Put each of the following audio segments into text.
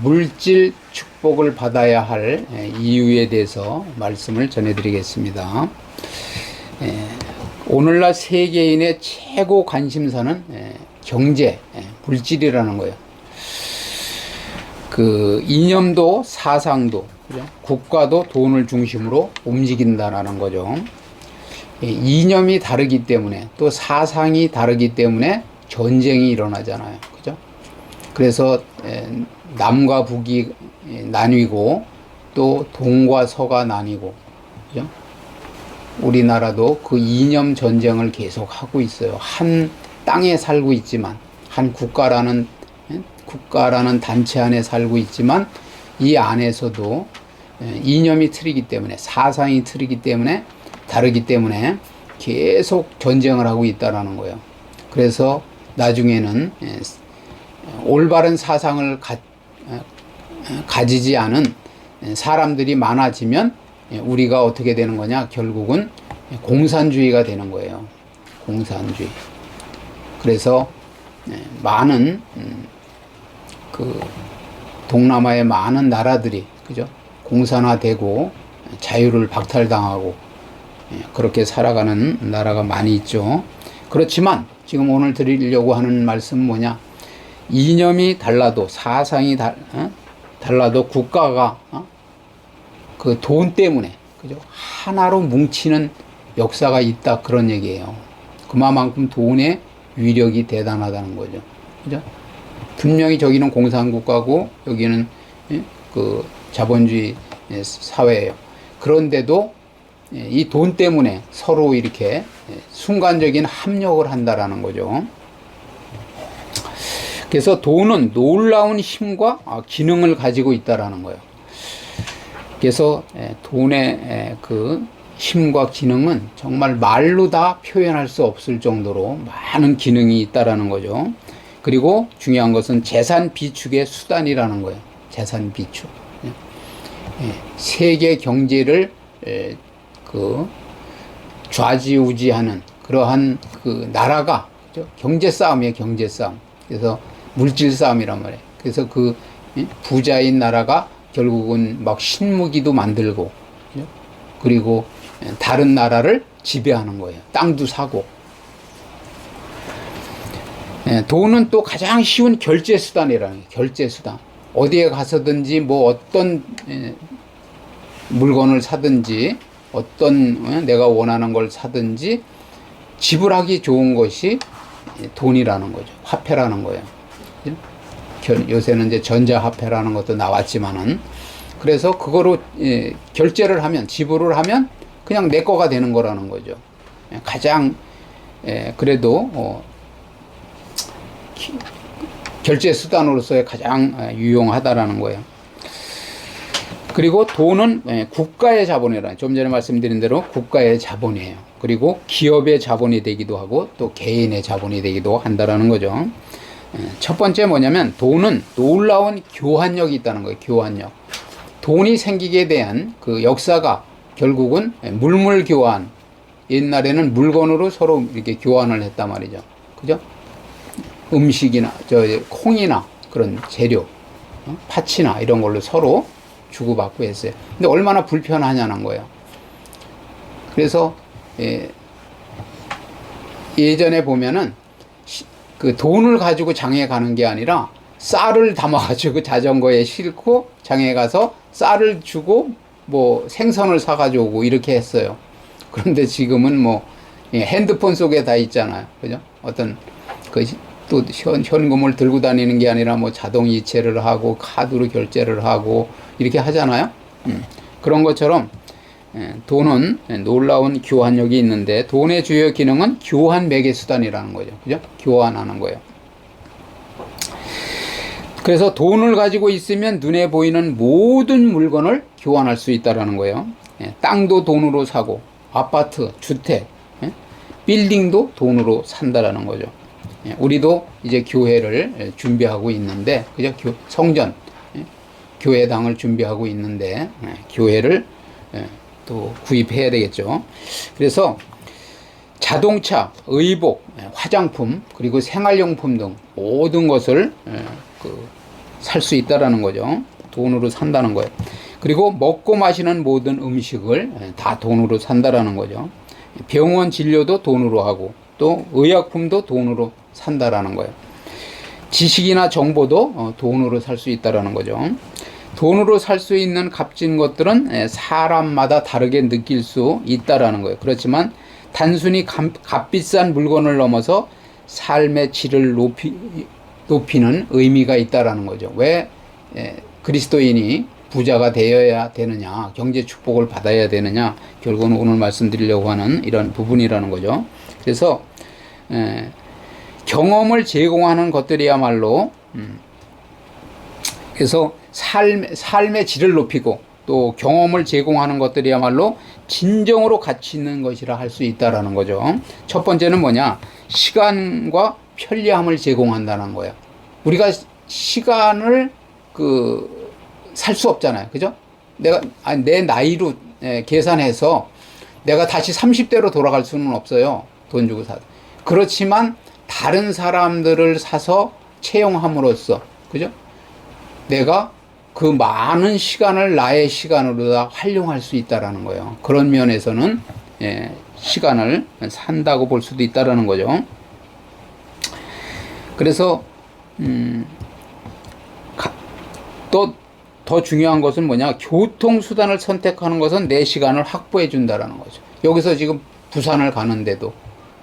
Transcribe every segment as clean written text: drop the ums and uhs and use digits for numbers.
물질 축복을 받아야 할 이유에 대해서 말씀을 전해드리겠습니다. 오늘날 세계인의 최고 관심사는 경제, 물질이라는 거예요. 그 이념도 사상도, 그죠? 국가도 돈을 중심으로 움직인다라는 거죠. 이념이 다르기 때문에, 또 사상이 다르기 때문에 전쟁이 일어나잖아요. 그죠? 그래서 남과 북이 나뉘고 또 동과 서가 나뉘고, 그죠? 우리나라도 그 이념 전쟁을 계속 하고 있어요. 한 땅에 살고 있지만, 한 국가라는 단체 안에 살고 있지만, 이 안에서도 이념이 틀리기 때문에, 사상이 틀리기 때문에, 다르기 때문에 계속 전쟁을 하고 있다라는 거예요. 그래서 나중에는 올바른 사상을 가지지 않은 사람들이 많아지면 우리가 어떻게 되는 거냐? 결국은 공산주의가 되는 거예요. 공산주의. 그래서 많은 그 동남아의 많은 나라들이, 그죠? 공산화되고 자유를 박탈당하고 그렇게 살아가는 나라가 많이 있죠. 그렇지만 지금 오늘 드리려고 하는 말씀은 뭐냐? 이념이 달라도, 사상이 달라도 국가가 그 돈 때문에, 그죠? 하나로 뭉치는 역사가 있다, 그런 얘기예요. 그만큼 돈의 위력이 대단하다는 거죠. 그죠? 분명히 저기는 공산국가고 여기는 그 자본주의 사회예요. 그런데도 이 돈 때문에 서로 이렇게 순간적인 합력을 한다라는 거죠. 그래서 돈은 놀라운 힘과 기능을 가지고 있다라는 거예요. 그래서 돈의 그 힘과 기능은 정말 말로 다 표현할 수 없을 정도로 많은 기능이 있다라는 거죠. 그리고 중요한 것은 재산 비축의 수단이라는 거예요. 재산 비축. 세계 경제를 그 좌지우지하는 그러한 그 나라가, 그죠? 경제 싸움이에요, 경제 싸움. 그래서 물질 싸움이란 말이에요. 그래서 그 부자인 나라가 결국은 막 신무기도 만들고, 그죠? 그리고 다른 나라를 지배하는 거예요. 땅도 사고. 돈은 또 가장 쉬운 결제 수단이라는 거예요. 결제 수단. 어디에 가서든지 뭐 어떤 물건을 사든지, 어떤 내가 원하는 걸 사든지 지불하기 좋은 것이 돈이라는 거죠. 화폐라는 거예요. 요새는 이제 전자화폐라는 것도 나왔지만은, 그래서 그거로 결제를 하면, 지불을 하면 그냥 내 거가 되는 거라는 거죠. 가장 그래도 결제 수단으로서의 가장 유용하다라는 거예요. 그리고 돈은 국가의 자본이라, 좀 전에 말씀드린 대로 국가의 자본이에요. 그리고 기업의 자본이 되기도 하고 또 개인의 자본이 되기도 한다라는 거죠. 첫 번째 뭐냐면, 돈은 놀라운 교환력이 있다는 거예요. 교환력. 돈이 생기게 대한 그 역사가 결국은 물물 교환. 옛날에는 물건으로 서로 이렇게 교환을 했단 말이죠. 그죠? 음식이나 콩이나 그런 재료, 팥이나 이런 걸로 서로 주고받고 했어요. 근데 얼마나 불편하냐는 거예요. 그래서 예전에 보면은 그 돈을 가지고 장에 가는 게 아니라 쌀을 담아가지고 자전거에 싣고 장에 가서 쌀을 주고 뭐 생선을 사가지고 오고 이렇게 했어요. 그런데 지금은 뭐 핸드폰 속에 다 있잖아요. 그죠? 어떤 또 현금을 들고 다니는 게 아니라 뭐 자동 이체를 하고 카드로 결제를 하고 이렇게 하잖아요. 그런 것처럼 돈은 놀라운 교환력이 있는데, 돈의 주요 기능은 교환 매개 수단이라는 거죠. 그죠? 교환하는 거예요. 그래서 돈을 가지고 있으면 눈에 보이는 모든 물건을 교환할 수 있다라는 거예요. 땅도 돈으로 사고, 아파트, 주택, 빌딩도 돈으로 산다라는 거죠. 우리도 이제 교회를 준비하고 있는데, 그죠? 성전, 교회당을 준비하고 있는데, 교회를 또 구입해야 되겠죠. 그래서 자동차, 의복, 화장품, 그리고 생활용품 등 모든 것을 살 수 있다라는 거죠. 돈으로 산다는 거예요. 그리고 먹고 마시는 모든 음식을 다 돈으로 산다라는 거죠. 병원 진료도 돈으로 하고 또 의약품도 돈으로 산다라는 거예요. 지식이나 정보도 돈으로 살 수 있다라는 거죠. 돈으로 살 수 있는 값진 것들은 사람마다 다르게 느낄 수 있다라는 거예요. 그렇지만 단순히 값비싼 물건을 넘어서 삶의 질을 높이는 의미가 있다라는 거죠. 왜 그리스도인이 부자가 되어야 되느냐, 경제 축복을 받아야 되느냐, 결국은 오늘 말씀드리려고 하는 이런 부분이라는 거죠. 그래서 경험을 제공하는 것들이야말로 그래서 삶의 질을 높이고 또 경험을 제공하는 것들이야말로 진정으로 가치 있는 것이라 할 수 있다라는 거죠. 첫 번째는 뭐냐? 시간과 편리함을 제공한다는 거예요. 우리가 시간을 살 수 없잖아요. 그죠? 내 나이로 계산해서 내가 다시 30대로 돌아갈 수는 없어요. 돈 주고 사. 그렇지만 다른 사람들을 사서 채용함으로써, 그죠? 내가 그 많은 시간을 나의 시간으로 다 활용할 수 있다라는 거예요. 그런 면에서는 시간을 산다고 볼 수도 있다라는 거죠. 그래서 또 더 중요한 것은 뭐냐? 교통수단을 선택하는 것은 내 시간을 확보해 준다라는 거죠. 여기서 지금 부산을 가는데도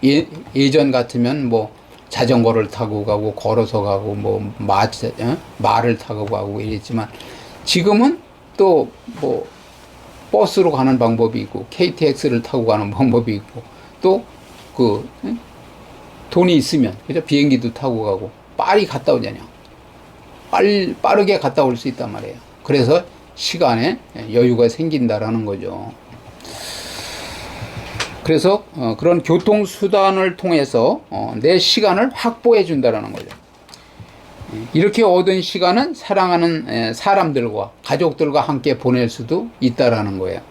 예전 같으면 뭐 자전거를 타고 가고 걸어서 가고 뭐 말을 타고 가고 이랬지만 지금은 또 뭐 버스로 가는 방법이 있고 KTX를 타고 가는 방법이 있고 또 돈이 있으면 그죠? 비행기도 타고 가고 빨리 갔다 오잖아요. 빠르게 갔다 올 수 있단 말이에요. 그래서 시간에 여유가 생긴다라는 거죠. 그래서 그런 교통수단을 통해서 내 시간을 확보해 준다라는 거죠. 이렇게 얻은 시간은 사랑하는 사람들과 가족들과 함께 보낼 수도 있다라는 거예요.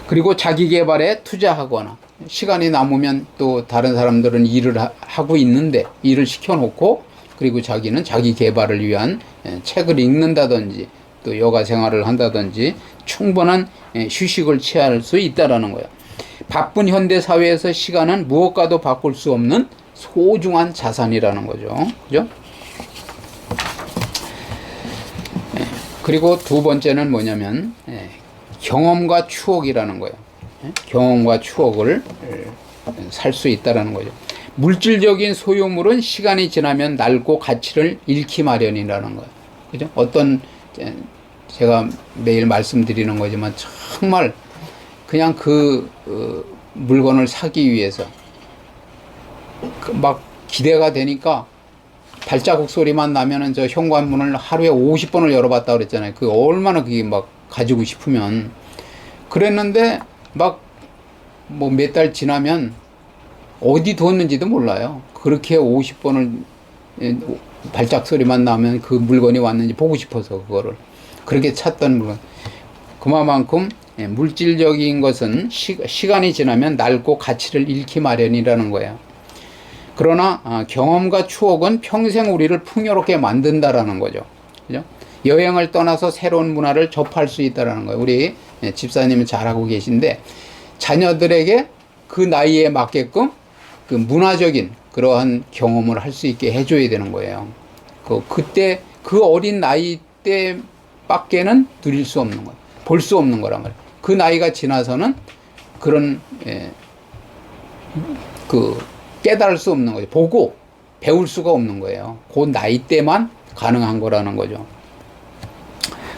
그리고 자기 개발에 투자하거나 시간이 남으면 또 다른 사람들은 일을 하고 있는데 일을 시켜놓고 그리고 자기는 자기 개발을 위한 책을 읽는다든지 또 여가 생활을 한다든지 충분한 휴식을 취할 수 있다라는 거예요. 바쁜 현대 사회에서 시간은 무엇과도 바꿀 수 없는 소중한 자산이라는 거죠. 그죠? 그리고 두 번째는 뭐냐면 경험과 추억이라는 거예요. 경험과 추억을 살 수 있다라는 거죠. 물질적인 소유물은 시간이 지나면 낡고 가치를 잃기 마련이라는 거예요. 그죠? 제가 매일 말씀드리는 거지만 정말 그냥 물건을 사기 위해서 막 기대가 되니까 발자국 소리만 나면은 저 현관문을 하루에 50번을 열어봤다 그랬잖아요. 얼마나 그게 막 가지고 싶으면 그랬는데 막 뭐 몇 달 지나면 어디 뒀는지도 몰라요. 그렇게 50번을 발작 소리만 나면 그 물건이 왔는지 보고 싶어서 그거를 그렇게 찾던 물건. 그만큼 물질적인 것은 시간이 지나면 낡고 가치를 잃기 마련이라는 거예요. 그러나 경험과 추억은 평생 우리를 풍요롭게 만든다라는 거죠. 그죠? 여행을 떠나서 새로운 문화를 접할 수 있다라는 거예요. 우리 집사님은 잘하고 계신데 자녀들에게 그 나이에 맞게끔 그 문화적인 그러한 경험을 할 수 있게 해줘야 되는 거예요. 그때 그 어린 나이 때밖에는 누릴 수 없는 거예요. 볼 수 없는 거란 말이에요. 그 나이가 지나서는 그런 깨달을 수 없는 거죠. 보고 배울 수가 없는 거예요. 그 나이 때만 가능한 거라는 거죠.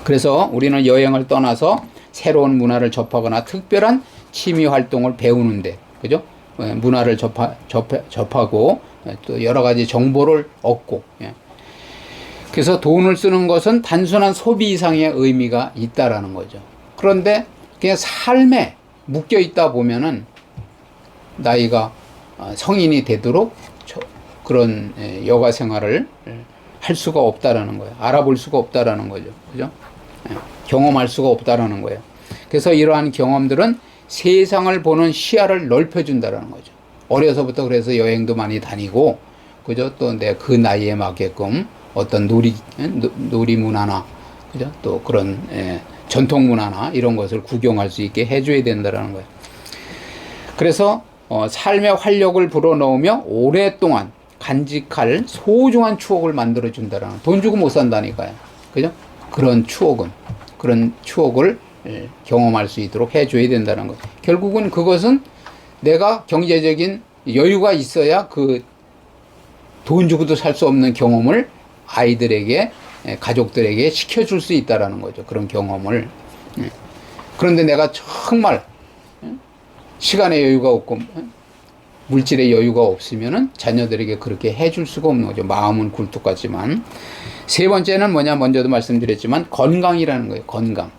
그래서 우리는 여행을 떠나서 새로운 문화를 접하거나 특별한 취미 활동을 배우는데, 그죠? 문화를 접하고 또 여러 가지 정보를 얻고. 그래서 돈을 쓰는 것은 단순한 소비 이상의 의미가 있다라는 거죠. 그런데 그냥 삶에 묶여 있다 보면은 나이가 성인이 되도록 그런 여가 생활을 할 수가 없다라는 거예요. 알아볼 수가 없다라는 거죠. 그죠? 경험할 수가 없다라는 거예요. 그래서 이러한 경험들은 세상을 보는 시야를 넓혀준다라는 거죠. 어려서부터 그래서 여행도 많이 다니고, 그죠? 또 내 그 나이에 맞게끔 어떤 놀이 문화나, 그죠? 또 그런 전통 문화나 이런 것을 구경할 수 있게 해줘야 된다는 거예요. 그래서 삶의 활력을 불어넣으며 오랫동안 간직할 소중한 추억을 만들어 준다라는, 돈 주고 못 산다니까요. 그죠? 그런 추억을 경험할 수 있도록 해줘야 된다는 거예요. 결국은 그것은 내가 경제적인 여유가 있어야 그 돈 주고도 살 수 없는 경험을 아이들에게, 가족들에게 시켜줄 수 있다라는 거죠. 그런 경험을. 그런데 내가 정말 시간의 여유가 없고 물질의 여유가 없으면은 자녀들에게 그렇게 해줄 수가 없는 거죠. 마음은 굴뚝 같지만. 세 번째는 뭐냐, 먼저도 말씀드렸지만 건강이라는 거예요. 건강.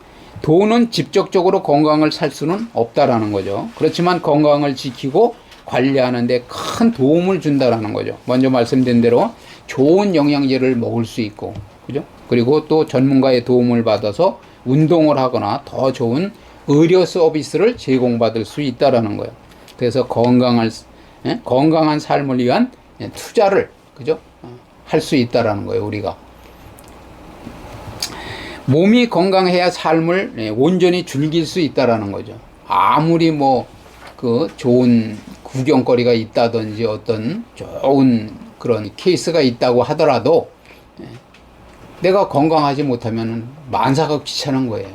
돈은 직접적으로 건강을 살 수는 없다라는 거죠. 그렇지만 건강을 지키고 관리하는 데 큰 도움을 준다라는 거죠. 먼저 말씀드린 대로 좋은 영양제를 먹을 수 있고, 그죠? 그리고 또 전문가의 도움을 받아서 운동을 하거나 더 좋은 의료 서비스를 제공받을 수 있다라는 거예요. 그래서 건강한 삶을 위한 투자를, 그죠? 할 수 있다라는 거예요, 우리가. 몸이 건강해야 삶을 온전히 즐길 수 있다라는 거죠. 아무리 좋은 구경거리가 있다든지 어떤 좋은 그런 케이스가 있다고 하더라도 내가 건강하지 못하면 만사가 귀찮은 거예요.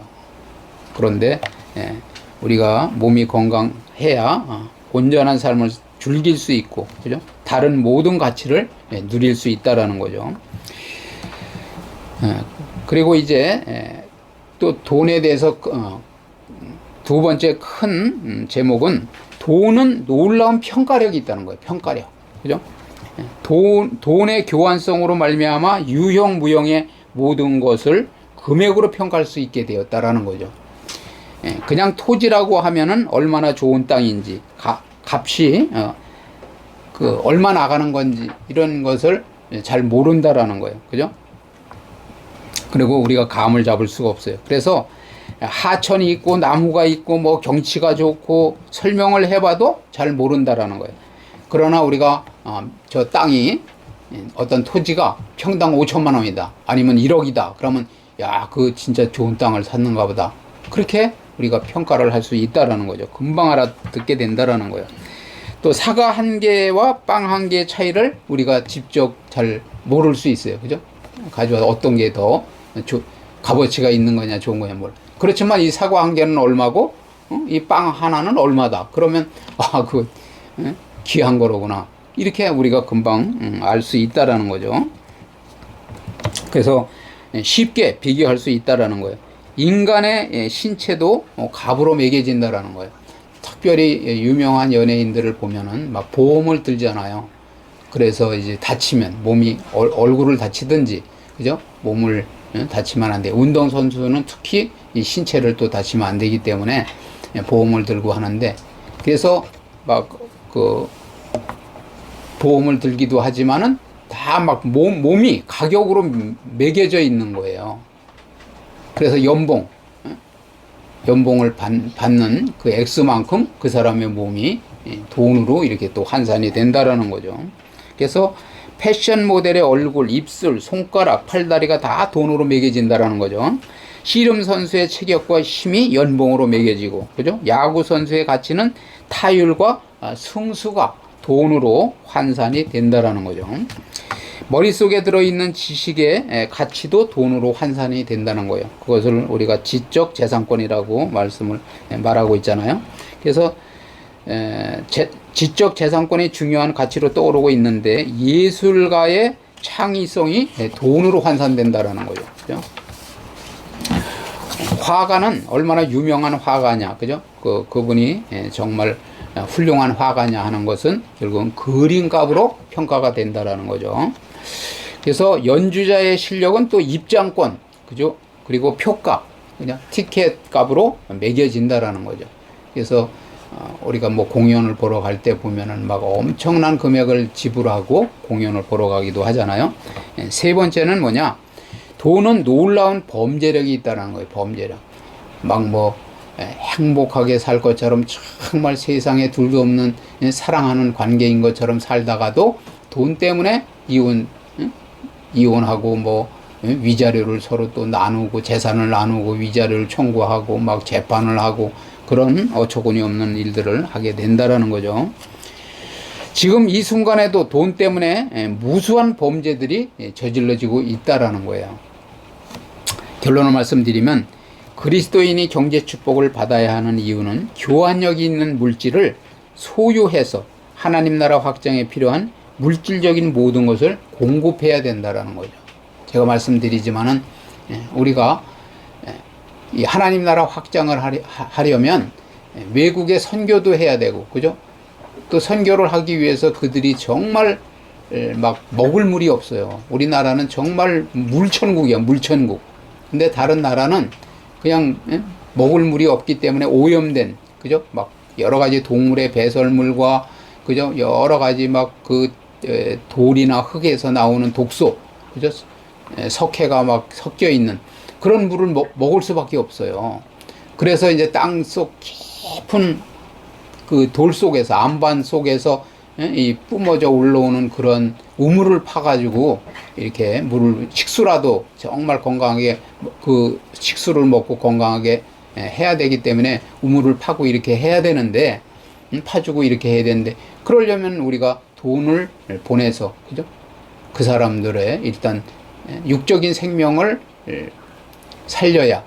그런데 우리가 몸이 건강해야 온전한 삶을 즐길 수 있고, 그죠? 다른 모든 가치를 누릴 수 있다라는 거죠. 그리고 이제 또 돈에 대해서 두 번째 큰 제목은 돈은 놀라운 평가력이 있다는 거예요. 평가력. 그죠? 돈의 교환성으로 말미암아 유형 무형의 모든 것을 금액으로 평가할 수 있게 되었다라는 거죠. 그냥 토지라고 하면은 얼마나 좋은 땅인지, 값이 얼마 나가는 건지 이런 것을 잘 모른다라는 거예요. 그죠? 그리고 우리가 감을 잡을 수가 없어요. 그래서 하천이 있고 나무가 있고 경치가 좋고 설명을 해봐도 잘 모른다라는 거예요. 그러나 우리가 저 땅이, 어떤 토지가 평당 5천만 원이다, 아니면 1억이다, 그러면 야, 그 진짜 좋은 땅을 샀는가 보다, 그렇게 우리가 평가를 할 수 있다라는 거죠. 금방 알아듣게 된다라는 거예요. 또 사과 한 개와 빵 한 개의 차이를 우리가 직접 잘 모를 수 있어요. 그죠? 가져와서 어떤 게 더 값어치가 있는 거냐, 좋은 거냐, 그렇지만 이 사과 한 개는 얼마고, 이 빵 하나는 얼마다. 그러면, 귀한 거로구나. 이렇게 우리가 금방 알 수 있다라는 거죠. 그래서 쉽게 비교할 수 있다라는 거예요. 인간의 신체도 값으로 매겨진다라는 거예요. 특별히 유명한 연예인들을 보면은 막 보험을 들잖아요. 그래서 이제 다치면, 얼굴을 다치든지, 그죠? 몸을 다치면 안 돼요. 운동선수는 특히 이 신체를 또 다치면 안 되기 때문에 보험을 들고 하는데, 그래서 보험을 들기도 하지만은 다 몸이 가격으로 매겨져 있는 거예요. 그래서 연봉을 받는 그 액수만큼 그 사람의 몸이 돈으로 이렇게 또 환산이 된다라는 거죠. 그래서 패션 모델의 얼굴, 입술, 손가락, 팔다리가 다 돈으로 매겨진다라는 거죠. 씨름 선수의 체격과 힘이 연봉으로 매겨지고, 그죠? 야구 선수의 가치는 타율과 승수가 돈으로 환산이 된다라는 거죠. 머릿속에 들어있는 지식의 가치도 돈으로 환산이 된다는 거예요. 그것을 우리가 지적 재산권이라고 말하고 있잖아요. 그래서 지적 재산권이 중요한 가치로 떠오르고 있는데, 예술가의 창의성이 돈으로 환산된다라는 거죠. 그죠? 화가는 얼마나 유명한 화가냐, 그죠? 그분이 정말 훌륭한 화가냐 하는 것은 결국은 그림값으로 평가가 된다라는 거죠. 그래서 연주자의 실력은 또 입장권, 그죠? 그리고 표값, 그냥 티켓 값으로 매겨진다라는 거죠. 그래서 우리가 공연을 보러 갈 때 보면은 엄청난 금액을 지불하고 공연을 보러 가기도 하잖아요. 세 번째는 뭐냐? 돈은 놀라운 범죄력이 있다는 거예요. 범죄력. 행복하게 살 것처럼 정말 세상에 둘도 없는 사랑하는 관계인 것처럼 살다가도 돈 때문에 이혼, 이혼하고 뭐 위자료를 서로 또 나누고 재산을 나누고 위자료를 청구하고 막 재판을 하고 그런 어처구니 없는 일들을 하게 된다라는 거죠. 지금 이 순간에도 돈 때문에 무수한 범죄들이 저질러지고 있다라는 거예요. 결론을 말씀드리면 그리스도인이 경제 축복을 받아야 하는 이유는 교환력이 있는 물질을 소유해서 하나님 나라 확장에 필요한 물질적인 모든 것을 공급해야 된다라는 거죠. 제가 말씀드리지만은 우리가 이 하나님 나라 확장을 하려면 외국에 선교도 해야 되고, 그죠? 또 선교를 하기 위해서 그들이 정말 막 먹을 물이 없어요. 우리나라는 정말 물천국이야, 물천국. 근데 다른 나라는 그냥 먹을 물이 없기 때문에 오염된, 그죠? 막 여러 가지 동물의 배설물과, 그죠? 여러 가지 막 그 돌이나 흙에서 나오는 독소, 그죠? 석회가 막 섞여 있는 그런 물을 먹을 수밖에 없어요. 그래서 이제 땅속 깊은 그 돌 속에서, 안반 속에서 이 뿜어져 올라오는 그런 우물을 파가지고 이렇게 물을, 식수라도 정말 건강하게 그 식수를 먹고 건강하게 해야 되기 때문에 우물을 파고 이렇게 해야 되는데, 파주고 이렇게 해야 되는데, 그러려면 우리가 돈을 보내서, 그죠? 그 사람들의 일단 육적인 생명을 살려야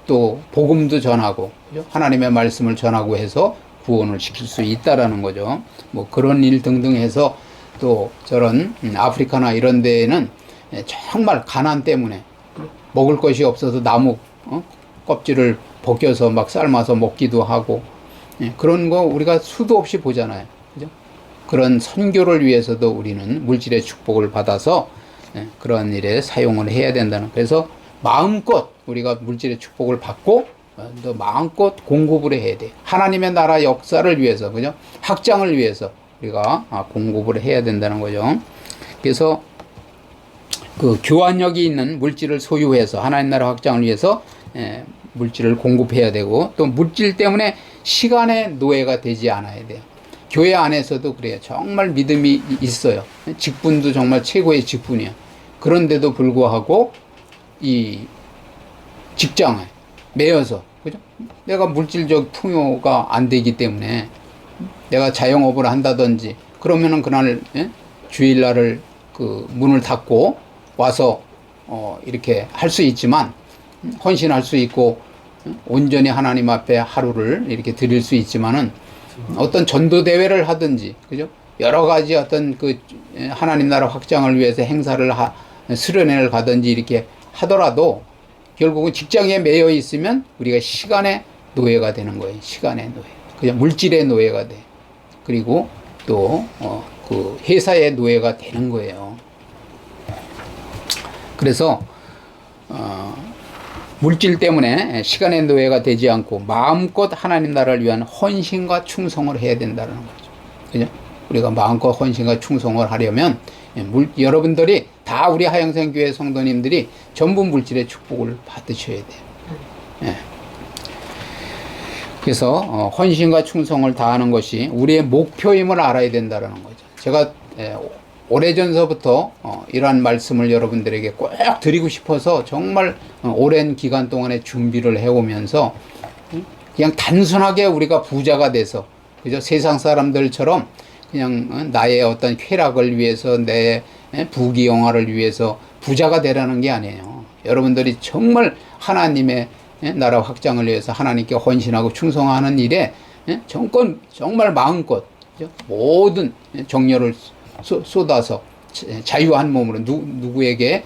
또 복음도 전하고, 그죠? 하나님의 말씀을 전하고 해서 구원을 시킬 수 있다라는 거죠. 뭐 그런 일 등등 해서 또 저런 아프리카나 이런 데에는 정말 가난 때문에 먹을 것이 없어서 나무 껍질을 벗겨서 막 삶아서 먹기도 하고, 그런 거 우리가 수도 없이 보잖아요. 그죠? 그런 선교를 위해서도 우리는 물질의 축복을 받아서 그런 일에 사용을 해야 된다는. 그래서 마음껏 우리가 물질의 축복을 받고 또 마음껏 공급을 해야 돼. 하나님의 나라 역사를 위해서, 그죠? 확장을 위해서 우리가 공급을 해야 된다는 거죠. 그래서 그 교환력이 있는 물질을 소유해서 하나님 나라 확장을 위해서 물질을 공급해야 되고, 또 물질 때문에 시간의 노예가 되지 않아야 돼요. 교회 안에서도 그래요. 정말 믿음이 있어요. 직분도 정말 최고의 직분이야. 그런데도 불구하고 이 직장에 매여서, 그죠? 내가 물질적 풍요가 안 되기 때문에 내가 자영업을 한다든지 그러면은 그날 주일날을 그 문을 닫고 와서 이렇게 할 수 있지만, 헌신할 수 있고 온전히 하나님 앞에 하루를 이렇게 드릴 수 있지만은, 어떤 전도 대회를 하든지, 그죠? 여러 가지 어떤 그 하나님 나라 확장을 위해서 행사를 수련회를 가든지 이렇게 하더라도 결국은 직장에 매여 있으면 우리가 시간의 노예가 되는 거예요. 시간의 노예. 그냥 물질의 노예가 돼. 그리고 또 그 회사의 노예가 되는 거예요. 그래서 물질 때문에 시간의 노예가 되지 않고 마음껏 하나님 나라를 위한 헌신과 충성을 해야 된다는 거죠. 그죠? 우리가 마음껏 헌신과 충성을 하려면 여러분들이 다 우리 하영생교회 성도님들이 전부 물질의 축복을 받으셔야 돼요. 예. 그래서 헌신과 충성을 다하는 것이 우리의 목표임을 알아야 된다는 거죠. 제가 오래전서부터 이러한 말씀을 여러분들에게 꼭 드리고 싶어서 정말 오랜 기간 동안에 준비를 해오면서, 그냥 단순하게 우리가 부자가 돼서, 그죠? 세상 사람들처럼 그냥 나의 어떤 쾌락을 위해서, 내 부귀영화를 위해서 부자가 되라는 게 아니에요. 여러분들이 정말 하나님의 나라 확장을 위해서 하나님께 헌신하고 충성하는 일에 정말 마음껏, 그죠? 모든 정열을 쏟아서 자유한 몸으로 누구에게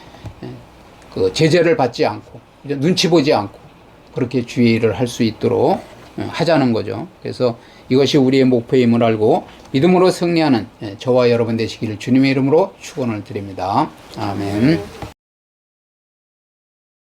그 제재를 받지 않고, 그죠? 눈치 보지 않고 그렇게 주의를 할 수 있도록 하자는 거죠. 그래서 이것이 우리의 목표임을 알고 믿음으로 승리하는 저와 여러분 되시기를 주님의 이름으로 축원을 드립니다. 아멘.